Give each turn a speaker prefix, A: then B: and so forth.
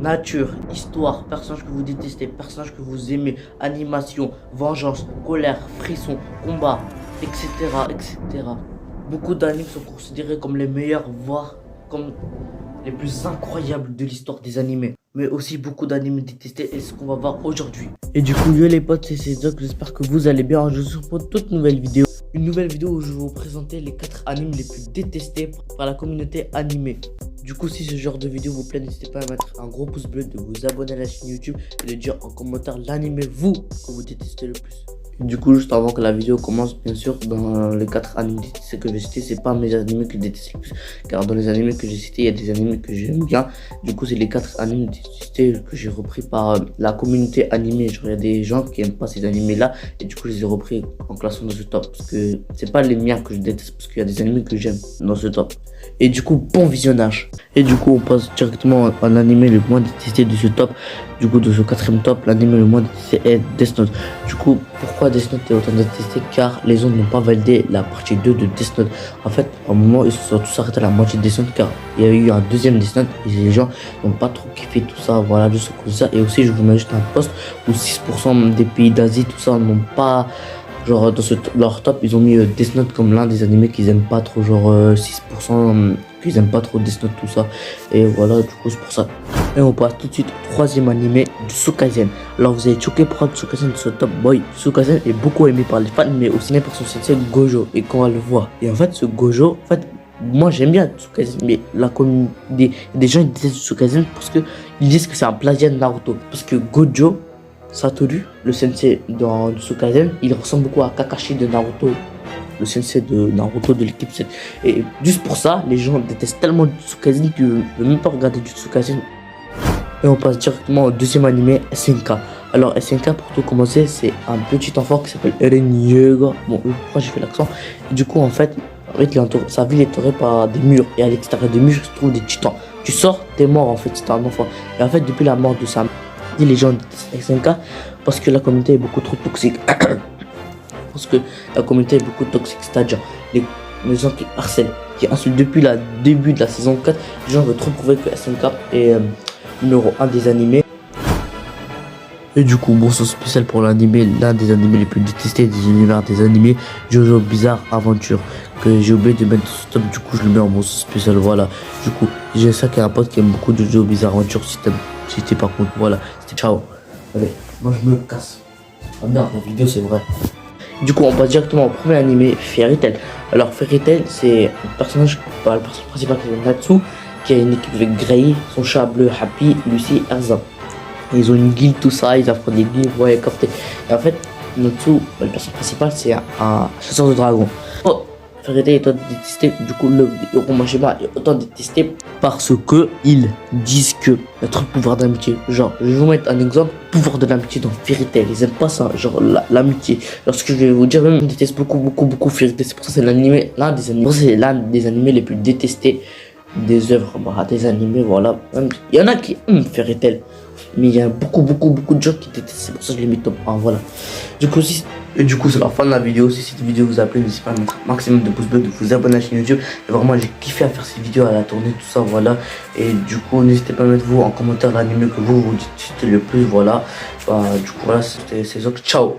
A: nature, histoire, personnages que vous détestez, personnages que vous aimez, animation, vengeance, colère, frisson, combat, etc. etc. Beaucoup d'animes sont considérés comme les meilleurs, voire comme les plus incroyables de l'histoire des animés. Mais aussi beaucoup d'animes détestés et ce qu'on va voir aujourd'hui. Et du coup, yo les potes, c'est Cédoc, j'espère que vous allez bien. Je vous retrouve pour toute nouvelle vidéo. Une nouvelle vidéo où je vais vous présenter les 4 animes les plus détestés par la communauté animée. Du coup, si ce genre de vidéo vous plaît, n'hésitez pas à mettre un gros pouce bleu, de vous abonner à la chaîne YouTube et de dire en commentaire l'anime vous que vous détestez le plus. Du coup, juste avant que la vidéo commence, bien sûr, dans les 4 animés que j'ai cités, c'est pas mes animés que je déteste le plus. Car dans les animés que j'ai cités, il y a des animés que j'aime bien. Du coup, c'est les 4 animés détestés que j'ai repris par la communauté animée. Genre, il y a des gens qui aiment pas ces animés-là. Et du coup, je les ai repris en classant dans ce top. Parce que c'est pas les miens que je déteste, parce qu'il y a des animés que j'aime dans ce top. Et du coup, bon visionnage. Et du coup, on passe directement à l'animé le moins détesté de ce top. Du coup, de ce 4ème top, l'anime le moins détesté est Death Note. Du coup, pourquoi Death Note est autant détesté? Car les gens n'ont pas validé la partie 2 de Death Note. En fait, à un moment, ils se sont tous arrêtés à la moitié de Death Note, car il y a eu un deuxième Death Note et les gens n'ont pas trop kiffé tout ça. Voilà, juste à cause de ça. Et aussi, je vous mets juste un post où 6% des pays d'Asie, tout ça, n'ont pas... Genre dans leur top, ils ont mis Death Note comme l'un des animés qu'ils aiment pas trop, genre 6% qu'ils aiment pas trop Death Note, tout ça. Et voilà, du coup c'est pour ça. Et on passe tout de suite au 3ème animé, Jujutsu Kaisen. Alors vous avez choqué par Jujutsu Kaisen de ce top boy. Jujutsu Kaisen est beaucoup aimé par les fans, mais aussi par son sensei Gojo. Et quand on le voit. Et en fait, ce Gojo, en fait, moi j'aime bien Jujutsu Kaisen, mais la communauté des gens ils détestent Jujutsu Kaisen parce que ils disent que c'est un plagiat de Naruto. Parce que Gojo Satoru, le sensei dans Jujutsu Kaisen, il ressemble beaucoup à Kakashi de Naruto, le sensei de Naruto de l'équipe 7. Et juste pour ça, les gens détestent tellement Jujutsu Kaisen qu'ils ne veulent même pas regarder Jujutsu Kaisen. Et on passe directement au 2ème animé, SNK. Alors SNK, pour tout commencer, c'est un petit enfant qui s'appelle Eren Yeager. Bon, pourquoi j'ai fait l'accent? Du coup, en fait, sa ville est entourée par des murs. Et à l'extérieur des murs, se trouvent des titans. Tu sors, t'es mort en fait, c'est un enfant. Et en fait, depuis la mort de sa les gens détestent SNK parce que la communauté est beaucoup trop toxique. Parce que la communauté est beaucoup toxique, c'est-à-dire les gens qui harcèlent, qui insultent depuis le début de la saison 4. Les gens veulent trop prouver que SNK est numéro 1 des animés. Et du coup, bon, c'est spécial pour l'animé, l'un des animés les plus détestés des univers des animés, Jojo Bizarre Adventure, que j'ai oublié de mettre sur top. Du coup, je le mets en bon spécial. Voilà. Du coup, j'ai ça qui est un pote qui aime beaucoup de Jojo Bizarre Adventure. Si t'es par contre, voilà, c'était ciao. Allez, moi je me casse. Ah merde, la vidéo c'est vrai. Du coup, on passe directement au premier animé, Fairy Tail. Alors, Fairy Tail, c'est le personnage principal qui est Natsu, qui a une équipe avec Grey, son chat bleu Happy, Lucy, Erza. Ils ont une guilde, tout ça, ils affrontent des guildes, ouais, capté. Et en fait, Natsu, le personnage principal, c'est un chasseur de dragons. Oh, Fairy Tail est autant détesté, du coup, le héros Mashima est autant détesté parce que ils disent que y a trop de pouvoir d'amitié. Genre, je vais vous mettre un exemple, pouvoir de l'amitié dans Fairy Tail. Ils aiment pas ça, genre l'amitié. Lorsque je vais vous dire, même, on déteste beaucoup Fairy Tail. C'est pour ça que c'est l'un des animés les plus détestés des œuvres, des animés, voilà. Il y en a qui aiment Fairy Tail, mais il y a beaucoup de gens qui détestent, c'est pour ça que je les mets top 1, voilà. Du coup, c'est la fin de la vidéo. Si cette vidéo vous a plu, n'hésitez pas à mettre un maximum de pouces bleus, de vous abonner à la chaîne YouTube. Et vraiment, j'ai kiffé à faire cette vidéo, à la tourner, tout ça, voilà. Et du coup, n'hésitez pas à mettre vous en commentaire l'anime que vous détestez le plus, voilà. Du coup, voilà, c'était Cédoc, ciao.